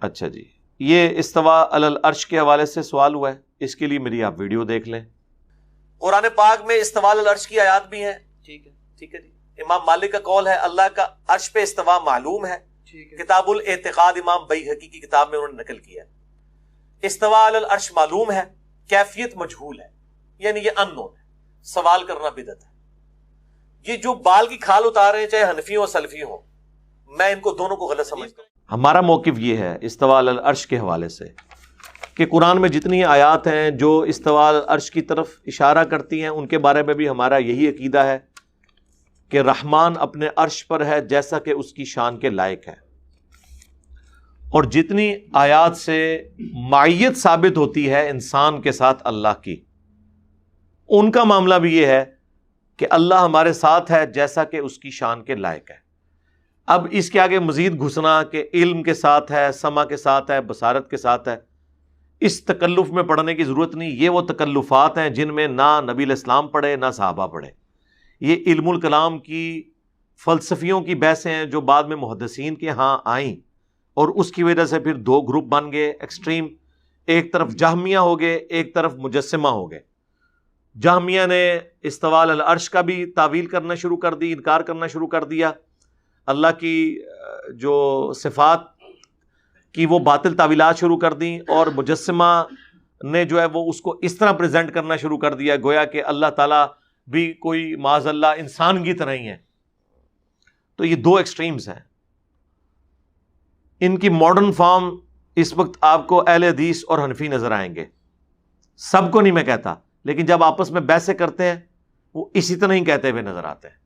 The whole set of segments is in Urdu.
اچھا جی، یہ استوا علی العرش کے حوالے سے سوال ہوا ہے، اس کے لیے میری آپ ویڈیو دیکھ لیں۔ قرآن پاک میں استوا علی العرش کی آیات بھی ہیں، ٹھیک ہے جی۔ امام مالک کا قول ہے اللہ کا عرش پہ استوا معلوم ہے، کتاب الاعتقاد امام بیہقی کی کتاب میں انہوں نے نقل کیا ہے۔ استوا علی العرش معلوم ہے، کیفیت مجہول ہے، یعنی یہ اننون ہے، سوال کرنا بدعت ہے۔ یہ جو بال کی کھال اتارے چاہے حنفی ہو سلفی ہو، میں ان کو دونوں کو غلط سمجھتا ہوں۔ ہمارا موقف یہ ہے استوا علی العرش کے حوالے سے کہ قرآن میں جتنی آیات ہیں جو استوا علی العرش کی طرف اشارہ کرتی ہیں ان کے بارے میں بھی ہمارا یہی عقیدہ ہے کہ رحمان اپنے عرش پر ہے جیسا کہ اس کی شان کے لائق ہے، اور جتنی آیات سے معیت ثابت ہوتی ہے انسان کے ساتھ اللہ کی، ان کا معاملہ بھی یہ ہے کہ اللہ ہمارے ساتھ ہے جیسا کہ اس کی شان کے لائق ہے۔ اب اس کے آگے مزید گھسنا کہ علم کے ساتھ ہے، سمع کے ساتھ ہے، بصارت کے ساتھ ہے، اس تکلف میں پڑھنے کی ضرورت نہیں۔ یہ وہ تکلفات ہیں جن میں نہ نبی علیہ السلام پڑھے نہ صحابہ پڑھے۔ یہ علم الکلام کی فلسفیوں کی بحثیں ہیں جو بعد میں محدثین کے ہاں آئیں، اور اس کی وجہ سے پھر دو گروپ بن گئے ایکسٹریم، ایک طرف جہمیہ ہو گئے، ایک طرف مجسمہ ہو گئے۔ جہمیہ نے استواء علی العرش کا بھی تعویل کرنا شروع کر دی، انکار کرنا شروع کر دیا، اللہ کی جو صفات کی وہ باطل تعویلات شروع کر دیں، اور مجسمہ نے جو ہے وہ اس کو اس طرح پریزنٹ کرنا شروع کر دیا گویا کہ اللہ تعالیٰ بھی کوئی معاذ اللہ انسان کی طرح ہی ہے۔ تو یہ دو ایکسٹریمز ہیں۔ ان کی ماڈرن فارم اس وقت آپ کو اہل حدیث اور حنفی نظر آئیں گے، سب کو نہیں میں کہتا، لیکن جب آپس میں بحثیں کرتے ہیں وہ اسی طرح ہی کہتے ہوئے نظر آتے ہیں۔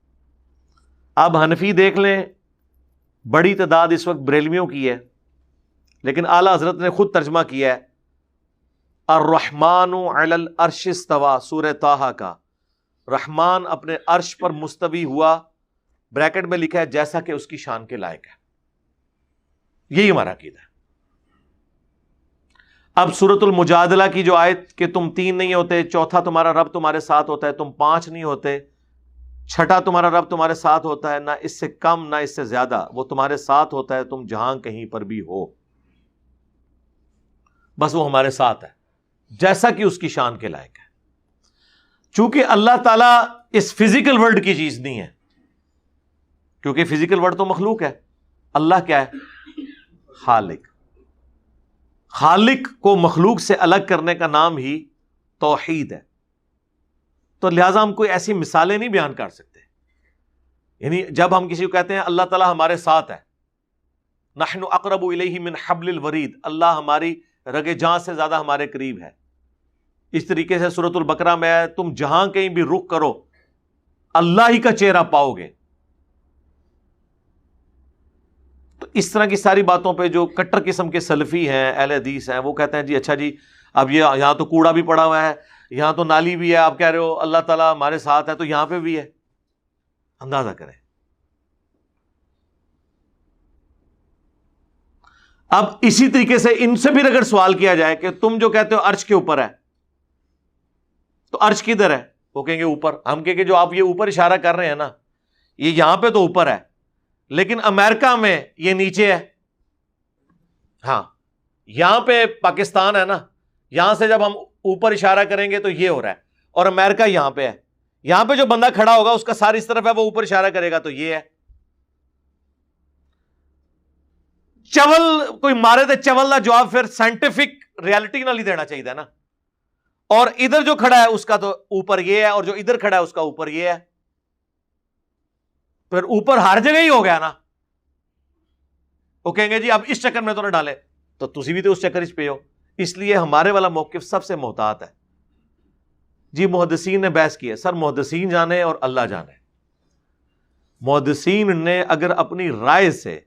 اب حنفی دیکھ لیں، بڑی تعداد اس وقت بریلویوں کی ہے، لیکن اعلیٰ حضرت نے خود ترجمہ کیا ہے الرحمن علی العرش استوى، سورہ طٰہٰ کا، رحمان اپنے عرش پر مستوی ہوا، بریکٹ میں لکھا ہے جیسا کہ اس کی شان کے لائق ہے۔ یہی ہمارا عقیدہ ہے۔ اب سورۃ المجادلہ کی جو آیت کہ تم تین نہیں ہوتے، چوتھا تمہارا رب تمہارے ساتھ ہوتا ہے، تم پانچ نہیں ہوتے، چھٹا تمہارا رب تمہارے ساتھ ہوتا ہے، نہ اس سے کم نہ اس سے زیادہ، وہ تمہارے ساتھ ہوتا ہے تم جہاں کہیں پر بھی ہو، بس وہ ہمارے ساتھ ہے جیسا کہ اس کی شان کے لائق ہے۔ چونکہ اللہ تعالیٰ اس فزیکل ورلڈ کی چیز نہیں ہے، کیونکہ فزیکل ورلڈ تو مخلوق ہے، اللہ کیا ہے؟ خالق۔ خالق کو مخلوق سے الگ کرنے کا نام ہی توحید ہے۔ تو لہٰذا ہم کوئی ایسی مثالیں نہیں بیان کر سکتے، یعنی جب ہم کسی کو کہتے ہیں اللہ تعالیٰ ہمارے ساتھ ہے، نحن اقرب الیہ من حبل الورید، اللہ ہماری رگ جاں سے زیادہ ہمارے قریب ہے۔ اس طریقے سے سورۃ البقرہ میں ہے تم جہاں کہیں بھی رخ کرو اللہ ہی کا چہرہ پاؤ گے۔ تو اس طرح کی ساری باتوں پہ جو کٹر قسم کے سلفی ہیں، اہل حدیث ہیں، وہ کہتے ہیں جی اچھا جی اب یہ یہاں تو کوڑا بھی پڑا ہوا ہے، یہاں تو نالی بھی ہے، آپ کہہ رہے ہو اللہ تعالیٰ ہمارے ساتھ ہے تو یہاں پہ بھی ہے۔ اندازہ کریں۔ اب اسی طریقے سے ان سے بھی اگر سوال کیا جائے کہ تم جو کہتے ہو عرش کے اوپر ہے، تو عرش کدھر ہے؟ وہ کہیں گے اوپر۔ ہم کہیں گے جو آپ یہ اوپر اشارہ کر رہے ہیں نا، یہ یہاں پہ تو اوپر ہے، لیکن امریکہ میں یہ نیچے ہے۔ ہاں، یہاں پہ پاکستان ہے نا، یہاں سے جب ہم اوپر اشارہ کریں گے تو یہ ہو رہا ہے، اور امریکہ یہاں پہ ہے۔ یہاں پہ جو بندہ کھڑا ہوگا اس کا ساری اس طرف ہے، وہ اوپر اشارہ کرے گا تو یہ ہے۔ چول کوئی مارے تو چول کا جواب پھر سائنٹیفک ریالٹی نہ ہی دینا چاہیے نا، اور ادھر جو کھڑا ہے اس کا تو اوپر یہ ہے، اور جو ادھر کھڑا ہے اس کا اوپر یہ ہے، پھر اوپر ہر جگہ ہی ہو گیا نا۔ وہ کہیں گے جی اب اس چکر میں تو نہ ڈالے، تو تسی بھی تو اس چکر پہ ہو۔ اس لیے ہمارے والا موقف سب سے محتاط ہے۔ جی محدثین نے بحث کی ہے، سر محدثین جانے اور اللہ جانے۔ محدثین نے اگر اپنی رائے سے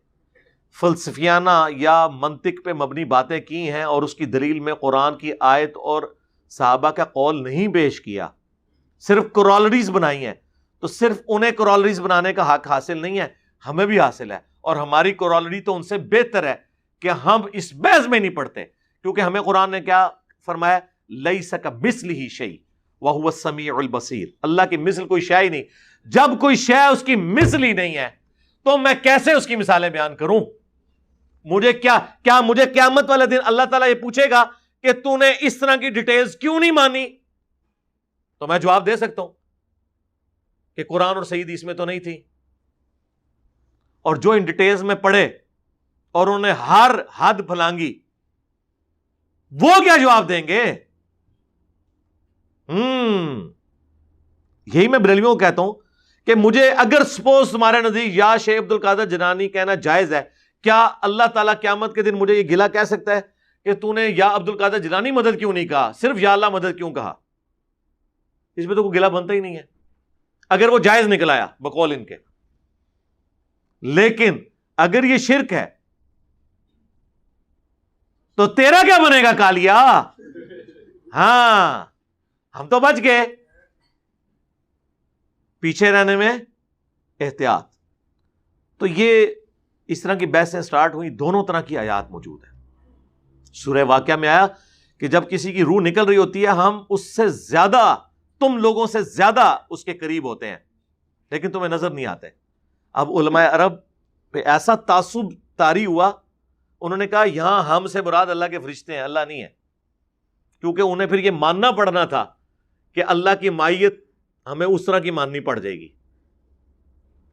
فلسفیانہ یا منطق پہ مبنی باتیں کی ہیں اور اس کی دلیل میں قرآن کی آیت اور صحابہ کا قول نہیں پیش کیا، صرف کورالریز بنائی ہیں، تو صرف انہیں کورالریز بنانے کا حق حاصل نہیں ہے، ہمیں بھی حاصل ہے، اور ہماری کورالری تو ان سے بہتر ہے کہ ہم اس بحث میں نہیں پڑھتے، کیونکہ ہمیں قرآن نے کیا فرمایا؟ لیس کمثلہ شیء وہو السمیع البصیر، اللہ کی مثل کوئی شے ہی نہیں۔ جب کوئی شے اس کی مثل ہی نہیں ہے تو میں کیسے اس کی مثالیں بیان کروں؟ مجھے کیا مجھے قیامت والے دن اللہ تعالیٰ یہ پوچھے گا کہ تو نے اس طرح کی ڈیٹیلز کیوں نہیں مانی؟ تو میں جواب دے سکتا ہوں کہ قرآن اور صحیح حدیث میں تو نہیں تھی، اور جو ان ڈیٹیلز میں پڑھے اور انہوں نے ہر حد پھلانگی، وہ کیا جواب دیں گے؟ یہی میں بریلویوں کو کہتا ہوں کہ مجھے اگر سپوز تمہارے نزدیک یا شیخ عبد القادر جیلانی کہنا جائز ہے، کیا اللہ تعالیٰ قیامت کے دن مجھے یہ گلہ کہہ سکتا ہے کہ تو نے یا عبد القادر جیلانی مدد کیوں نہیں کہا، صرف یا اللہ مدد کیوں کہا؟ اس میں تو کوئی گلہ بنتا ہی نہیں ہے اگر وہ جائز نکل آیا بقول ان کے۔ لیکن اگر یہ شرک ہے تو تیرا کیا بنے گا کالیا؟ ہاں ہم تو بچ گئے، پیچھے رہنے میں احتیاط۔ تو یہ اس طرح کی بحثیں سٹارٹ ہوئی، دونوں طرح کی آیات موجود ہیں۔ سورہ واقعہ میں آیا کہ جب کسی کی روح نکل رہی ہوتی ہے ہم اس سے زیادہ، تم لوگوں سے زیادہ اس کے قریب ہوتے ہیں لیکن تمہیں نظر نہیں آتے۔ اب علماء عرب پہ ایسا تعصب طاری ہوا، انہوں نے کہا یہاں ہم سے مراد اللہ کے فرشتے ہیں، اللہ نہیں ہے، کیونکہ انہیں پھر یہ ماننا پڑنا تھا کہ اللہ کی مائیت ہمیں اس طرح کی ماننی پڑ جائے گی۔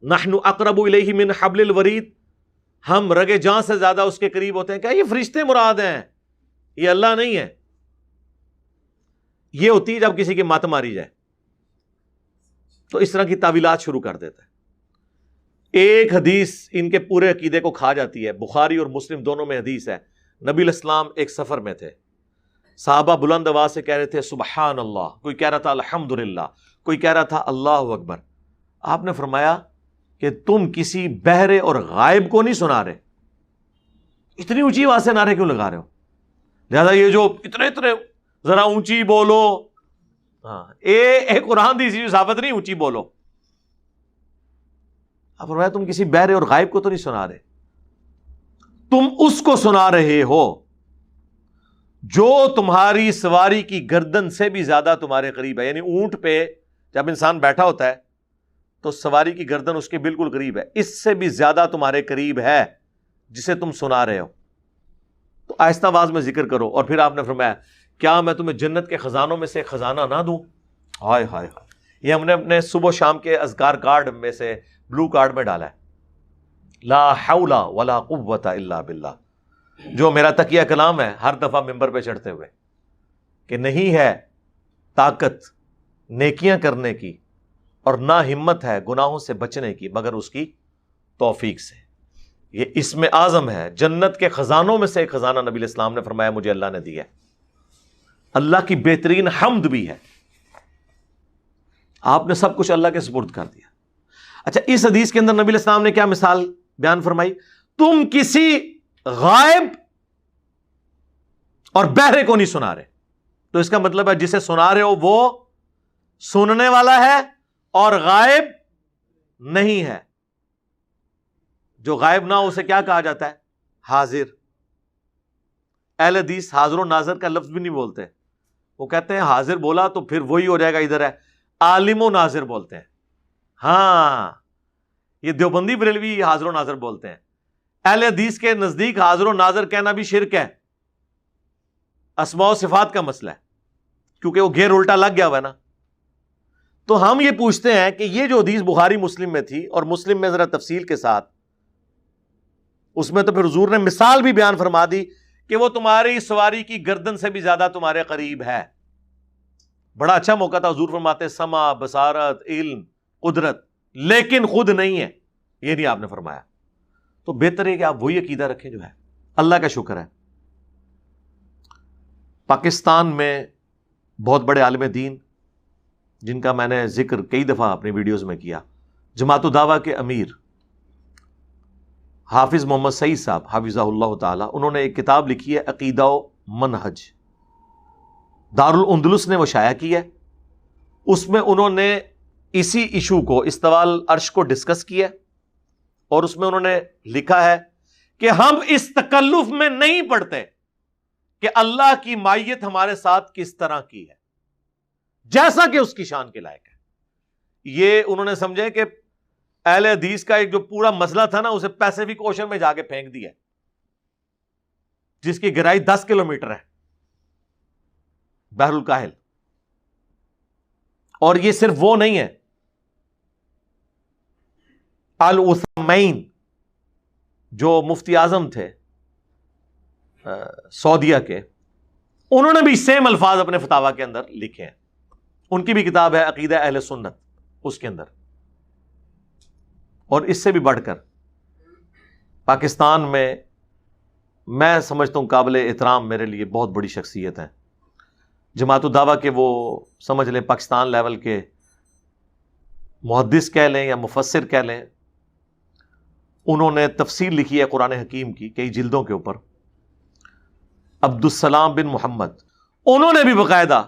نحن اقرب الیہ من حبل الورید، ہم رگے جاں سے زیادہ اس کے قریب ہوتے ہیں۔ کیا یہ فرشتے مراد ہیں، یہ اللہ نہیں ہے۔ یہ ہوتی ہے جب کسی کی مت ماری جائے تو اس طرح کی تعویلات شروع کر دیتا ہے۔ ایک حدیث ان کے پورے عقیدے کو کھا جاتی ہے، بخاری اور مسلم دونوں میں حدیث ہے۔ نبی علیہ السلام ایک سفر میں تھے، صحابہ بلند آواز سے کہہ رہے تھے سبحان اللہ، کوئی کہہ رہا تھا الحمدللہ، کوئی کہہ رہا تھا اللہ اکبر۔ آپ نے فرمایا کہ تم کسی بہرے اور غائب کو نہیں سنا رہے، اتنی اونچی آواز سے نعرے کیوں لگا رہے ہو؟ لہذا یہ جو اتنے ذرا اونچی بولو، ہاں اے قرآن دی سی ثابت نہیں اونچی بولو۔ اب فرمایا تم کسی بہرے اور غائب کو تو نہیں سنا رہے، تم اس کو سنا رہے ہو جو تمہاری سواری کی گردن سے بھی زیادہ تمہارے قریب ہے۔ یعنی اونٹ پہ جب انسان بیٹھا ہوتا ہے تو سواری کی گردن اس کے بالکل قریب ہے، اس سے بھی زیادہ تمہارے قریب ہے جسے تم سنا رہے ہو۔ تو آہستہ آواز میں ذکر کرو۔ اور پھر آپ نے فرمایا کیا میں تمہیں جنت کے خزانوں میں سے خزانہ نہ دوں؟ ہائے ہائے ہائے، یہ ہم نے اپنے صبح و شام کے اذکار کارڈ میں سے بلو کارڈ میں ڈالا ہے، لا حول ولا قوت الا باللہ، جو میرا تقیہ کلام ہے ہر دفعہ ممبر پہ چڑھتے ہوئے، کہ نہیں ہے طاقت نیکیاں کرنے کی اور نہ ہمت ہے گناہوں سے بچنے کی مگر اس کی توفیق سے۔ یہ اسم اعظم ہے، جنت کے خزانوں میں سے ایک خزانہ نبی علیہ السلام نے فرمایا مجھے اللہ نے دیا ہے، اللہ کی بہترین حمد بھی ہے۔ آپ نے سب کچھ اللہ کے سپرد کر دیا۔ اچھا، اس حدیث کے اندر نبی علیہ السلام نے کیا مثال بیان فرمائی؟ تم کسی غائب اور بہرے کو نہیں سنا رہے، تو اس کا مطلب ہے جسے سنا رہے ہو وہ سننے والا ہے اور غائب نہیں ہے۔ جو غائب نہ ہو اسے کیا کہا جاتا ہے؟ حاضر۔ اہل حدیث حاضر و ناظر کا لفظ بھی نہیں بولتے، وہ کہتے ہیں حاضر بولا تو پھر وہی ہو جائے گا، ادھر ہے عالم و ناظر بولتے ہیں۔ ہاں، یہ دیوبندی بریلوی حاضر و ناظر بولتے ہیں۔ اہل حدیث کے نزدیک حاضر و ناظر کہنا بھی شرک ہے، اسماء و صفات کا مسئلہ ہے، کیونکہ وہ گھیر الٹا لگ گیا ہوا ہے نا۔ تو ہم یہ پوچھتے ہیں کہ یہ جو حدیث بخاری مسلم میں تھی، اور مسلم میں ذرا تفصیل کے ساتھ، اس میں تو پھر حضور نے مثال بھی بیان فرما دی کہ وہ تمہاری سواری کی گردن سے بھی زیادہ تمہارے قریب ہے۔ بڑا اچھا موقع تھا، حضور فرماتے سمع، بصارت، علم، قدرت، لیکن خود نہیں ہے، یہ نہیں آپ نے فرمایا۔ تو بہتر ہے کہ آپ وہی عقیدہ رکھیں جو ہے۔ اللہ کا شکر ہے پاکستان میں بہت بڑے عالم دین جن کا میں نے ذکر کئی دفعہ اپنی ویڈیوز میں کیا، جماعت الدعوہ کے امیر حافظ محمد سعید صاحب حافظہ اللہ تعالی، انہوں نے ایک کتاب لکھی ہے عقیدہ و منہج، دارالاندلس نے وہ شائع کی ہے۔ اس میں انہوں نے اسی ایشو کو، استواء العرش کو ڈسکس کیا، اور اس میں انہوں نے لکھا ہے کہ ہم اس تکلف میں نہیں پڑتے کہ اللہ کی مائیت ہمارے ساتھ کس طرح کی ہے، جیسا کہ اس کی شان کے لائق ہے۔ یہ انہوں نے سمجھے کہ اہل حدیث کا ایک جو پورا مسئلہ تھا نا، اسے پیسیفک اوشن میں جا کے پھینک دیا، جس کی گہرائی 10 کلومیٹر ہے، بحر الکاہل. اور یہ صرف وہ نہیں ہے، العثیمین جو مفتی اعظم تھے سعودیہ کے، انہوں نے بھی سیم الفاظ اپنے فتاویٰ کے اندر لکھے ہیں. ان کی بھی کتاب ہے عقیدہ اہل سنت، اس کے اندر. اور اس سے بھی بڑھ کر پاکستان میں سمجھتا ہوں قابل احترام میرے لیے بہت بڑی شخصیت ہے، جماعت الدعوہ کے، وہ سمجھ لیں پاکستان لیول کے محدث کہہ لیں یا مفسر کہہ لیں. انہوں نے تفسیر لکھی ہے قرآن حکیم کی کئی جلدوں کے اوپر، عبدالسلام بن محمد. انہوں نے بھی باقاعدہ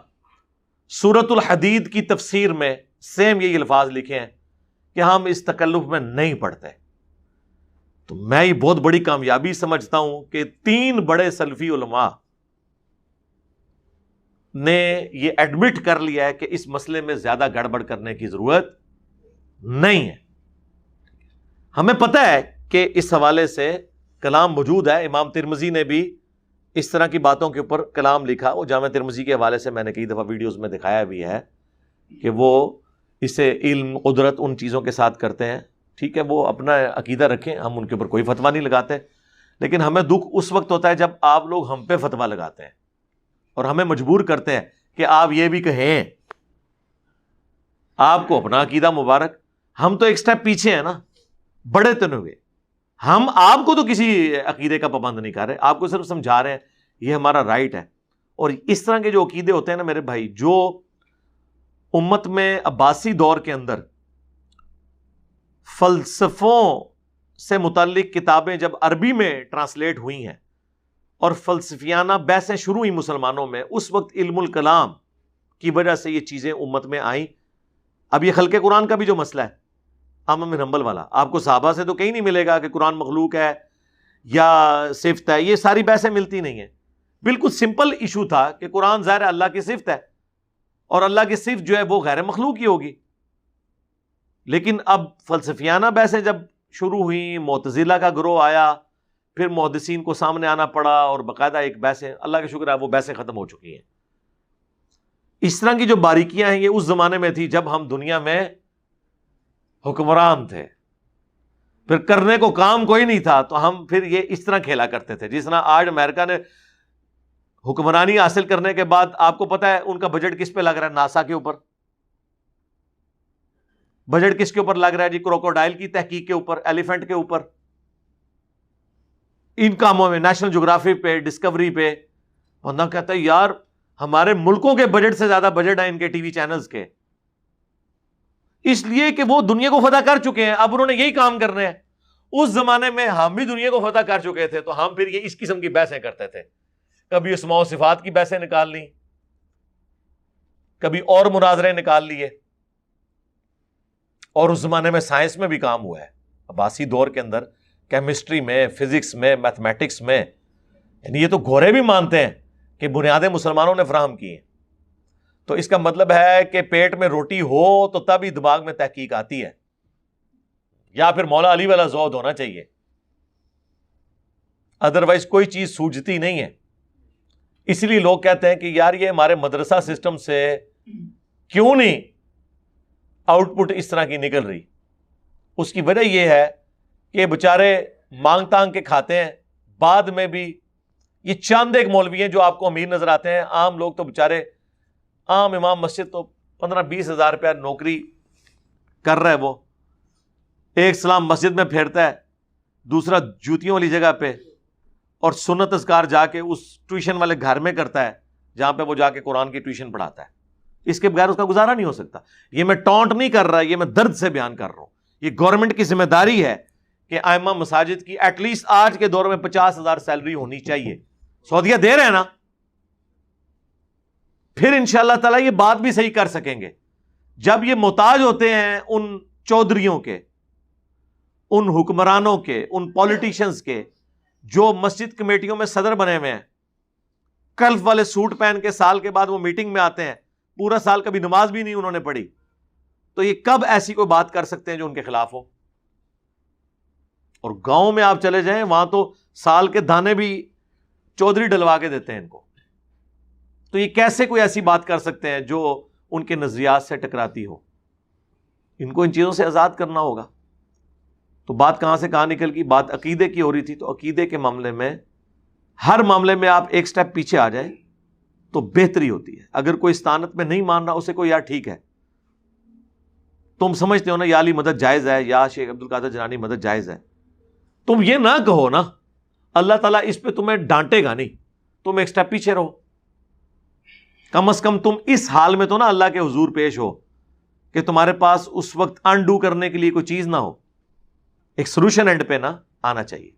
سورۃ الحدید کی تفسیر میں سیم یہی الفاظ لکھے ہیں کہ ہم اس تکلف میں نہیں پڑھتے. تو میں یہ بہت بڑی کامیابی سمجھتا ہوں کہ 3 بڑے سلفی علماء نے یہ ایڈمٹ کر لیا ہے کہ اس مسئلے میں زیادہ گڑبڑ کرنے کی ضرورت نہیں ہے. ہمیں پتہ ہے کہ اس حوالے سے کلام موجود ہے. امام ترمذی نے بھی اس طرح کی باتوں کے اوپر کلام لکھا. وہ جامع ترمذی کے حوالے سے میں نے کئی دفعہ ویڈیوز میں دکھایا بھی ہے کہ وہ اسے علم قدرت ان چیزوں کے ساتھ کرتے ہیں. ٹھیک ہے، وہ اپنا عقیدہ رکھیں، ہم ان کے اوپر کوئی فتویٰ نہیں لگاتے. لیکن ہمیں دکھ اس وقت ہوتا ہے جب آپ لوگ ہم پہ فتویٰ لگاتے ہیں اور ہمیں مجبور کرتے ہیں کہ آپ یہ بھی کہیں. آپ کو اپنا عقیدہ مبارک، ہم تو ایک سٹیپ پیچھے ہیں نا، بڑے تنے ہوئے. ہم آپ کو تو کسی عقیدے کا پابند نہیں کر رہے، آپ کو صرف سمجھا رہے ہیں یہ ہمارا رائٹ ہے. اور اس طرح کے جو عقیدے ہوتے ہیں نا میرے بھائی، جو امت میں عباسی دور کے اندر فلسفوں سے متعلق کتابیں جب عربی میں ٹرانسلیٹ ہوئی ہیں اور فلسفیانہ بحثیں شروع ہوئی مسلمانوں میں، اس وقت علم الکلام کی وجہ سے یہ چیزیں امت میں آئیں. اب یہ خلق قرآن کا بھی جو مسئلہ ہے احمد بن حنبل والا، آپ کو صحابہ سے تو کہیں نہیں ملے گا کہ قرآن مخلوق ہے یا صفت ہے. یہ ساری بحثیں ملتی نہیں ہیں. بالکل سمپل ایشو تھا کہ قرآن ظاہر ہے اللہ کی صفت ہے اور اللہ کی صفت جو ہے وہ غیر مخلوق ہی ہوگی. لیکن اب فلسفیانہ بحثیں جب شروع ہوئیں، معتزلہ کا گروہ آیا، پھر محدثین کو سامنے آنا پڑا اور باقاعدہ ایک بحثیں، اللہ کا شکر ہے وہ بحثیں ختم ہو چکی ہیں. اس طرح کی جو باریکیاں ہیں یہ اس زمانے میں تھی جب ہم دنیا میں حکمران تھے، پھر کرنے کو کام کوئی نہیں تھا، تو ہم پھر یہ اس طرح کھیلا کرتے تھے. جس طرح آج امریکہ نے حکمرانی حاصل کرنے کے بعد آپ کو پتا ہے ان کا بجٹ کس پہ لگ رہا ہے؟ ناسا کے اوپر. بجٹ کس کے اوپر لگ رہا ہے جی؟ کروکوڈائل کی تحقیق کے اوپر، ایلیفنٹ کے اوپر، ان کاموں میں، نیشنل جغرافی پہ، ڈسکوری پہ. بندہ کہتا ہے یار ہمارے ملکوں کے بجٹ سے زیادہ بجٹ ہے ان کے ٹی وی چینلز کے، اس لیے کہ وہ دنیا کو فتح کر چکے ہیں، اب انہوں نے یہی کام کرنے ہیں. اس زمانے میں ہم بھی دنیا کو فتح کر چکے تھے، تو ہم پھر یہ اس قسم کی بحثیں کرتے تھے. کبھی اسماء و صفات کی بحثیں نکال لی، کبھی اور مناظرے نکال لیے. اور اس زمانے میں سائنس میں بھی کام ہوا ہے. عباسی دور کے اندر کیمسٹری میں، فزکس میں، میتھمیٹکس میں، یعنی یہ تو گھوڑے بھی مانتے ہیں کہ بنیادیں مسلمانوں نے فراہم کی ہیں. تو اس کا مطلب ہے کہ پیٹ میں روٹی ہو تو تب ہی دماغ میں تحقیق آتی ہے، یا پھر مولا علی والا زہد ہونا چاہیے، ادروائز کوئی چیز سوجتی نہیں ہے. اس لیے لوگ کہتے ہیں کہ یار یہ ہمارے مدرسہ سسٹم سے کیوں نہیں آؤٹ پٹ اس طرح کی نکل رہی. اس کی وجہ یہ ہے کہ بےچارے مانگ تانگ کے کھاتے ہیں. بعد میں بھی یہ چاند ایک مولوی ہیں جو آپ کو امیر نظر آتے ہیں، عام لوگ تو بےچارے، عام امام مسجد تو 15-20 ہزار روپیہ نوکری کر رہا ہے، وہ ایک سلام مسجد میں پھیرتا ہے، دوسرا جوتیوں والی جگہ پہ، اور سنت اذکار جا کے اس ٹیوشن والے گھر میں کرتا ہے جہاں پہ وہ جا کے قرآن کی ٹیوشن پڑھاتا ہے. اس کے بغیر اس کا گزارا نہیں ہو سکتا. یہ میں ٹونٹ نہیں کر رہا، یہ میں درد سے بیان کر رہا ہوں. یہ گورنمنٹ کی ذمہ داری ہے کہ ائمہ مساجد کی ایٹ لیسٹ آج کے دور میں 50,000 سیلری ہونی چاہیے. سعودیہ دے رہے ہیں نا، پھر انشاءاللہ تعالیٰ یہ بات بھی صحیح کر سکیں گے. جب یہ محتاج ہوتے ہیں ان چودھریوں کے، ان حکمرانوں کے، ان پولیٹیشنز کے جو مسجد کمیٹیوں میں صدر بنے ہوئے ہیں، کلف والے سوٹ پہن کے سال کے بعد وہ میٹنگ میں آتے ہیں، پورا سال کبھی نماز بھی نہیں انہوں نے پڑھی، تو یہ کب ایسی کوئی بات کر سکتے ہیں جو ان کے خلاف ہو؟ اور گاؤں میں آپ چلے جائیں، وہاں تو سال کے دانے بھی چودھری ڈلوا کے دیتے ہیں ان کو. تو یہ کیسے کوئی ایسی بات کر سکتے ہیں جو ان کے نظریات سے ٹکراتی ہو؟ ان کو ان چیزوں سے آزاد کرنا ہوگا. تو بات کہاں سے کہاں نکل گئی؟ بات عقیدے کی ہو رہی تھی. تو عقیدے کے معاملے میں ہر معاملے میں آپ ایک سٹیپ پیچھے آ جائیں تو بہتری ہوتی ہے. اگر کوئی استعانت میں نہیں مان رہا اسے کوئی یار ٹھیک ہے تم سمجھتے ہو نا یا علی مدد جائز ہے یا شیخ عبد القادر جیلانی مدد جائز ہے, تم یہ نہ کہو نا اللہ تعالیٰ اس پہ تمہیں ڈانٹے گا نہیں, تم ایک سٹیپ پیچھے رہو. کم از کم تم اس حال میں تو نا اللہ کے حضور پیش ہو کہ تمہارے پاس اس وقت انڈو کرنے کے لیے کوئی چیز نہ ہو. ایک سولوشن اینڈ پہ نہ آنا چاہیے.